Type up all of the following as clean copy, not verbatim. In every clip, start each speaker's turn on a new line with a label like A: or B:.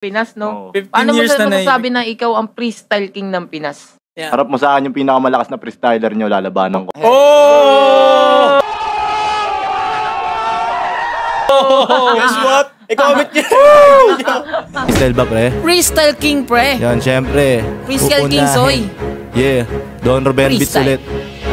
A: Pinas, no?
B: 15
A: Paano mo
B: years na
A: masasabi na ikaw ang freestyle king ng Pinas?
C: Yeah.
D: Harap mo sa akin yung pinakamalakas na freestyler nyo, lalabanan ko.
B: Oh!
C: Guess what? I-comment nyo.
E: Freestyle ba, pre?
C: Freestyle king, pre.
E: Yan, syempre.
C: Freestyle king, Soy.
E: Yeah, Don Ruben Beats
C: Freestyle.
E: ulit.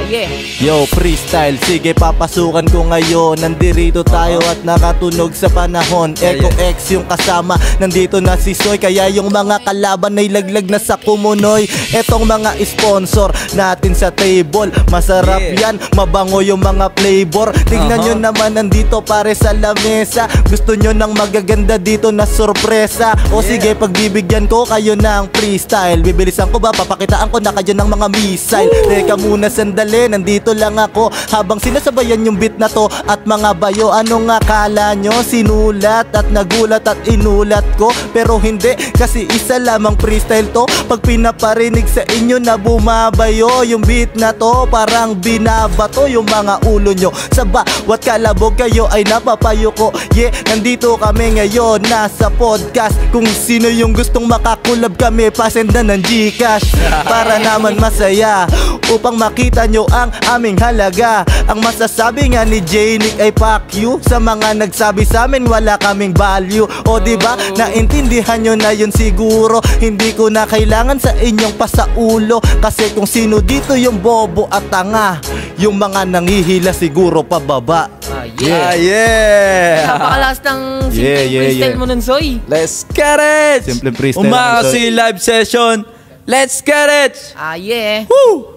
C: Yeah.
E: Yo, freestyle, sige papasukan ko ngayon. Nandirito tayo at nakatunog sa panahon. Echo X yung kasama, nandito na si Soy. Kaya yung mga kalaban ay laglag na sa kumunoy. Etong mga sponsor natin sa table, masarap yan, mabango yung mga flavor. Tignan nyo naman, nandito pare sa lamesa. Gusto nyo ng magaganda dito na sorpresa. O sige, pagbibigyan ko kayo ng freestyle. Bibilisan ko ba, papakitaan ko na kayo ng mga missile. Teka muna sandali, nandito lang ako habang sinasabayan yung beat na to. At mga bayo, anong akala nyo? Sinulat at nagulat at inulat ko, pero hindi, kasi isa lamang freestyle to. Pag pinaparinig sa inyo na bumabayo yung beat na to, parang binabato yung mga ulo nyo. Sa bawat kalabog kayo ay napapayo ko. Yeah, nandito kami ngayon, nasa podcast. Kung sino yung gustong makakulab kami, pasend na ng Gcash para naman masaya, upang makita nyo ang aming halaga. Ang masasabi nga ni J-Nick ay fuck you sa mga nagsabi sa amin wala kaming value. O diba, naintindihan nyo na yun siguro. Hindi ko na kailangan sa inyong pasaulo, kasi kung sino dito yung bobo at tanga, yung mga nangihila siguro pababa.
C: Napakalakas ng simple freestyle mo nun, Soy.
B: Let's get it!
E: Simple freestyle.
B: Umakasi live session. Let's get it!
C: Yeah.
B: Woo!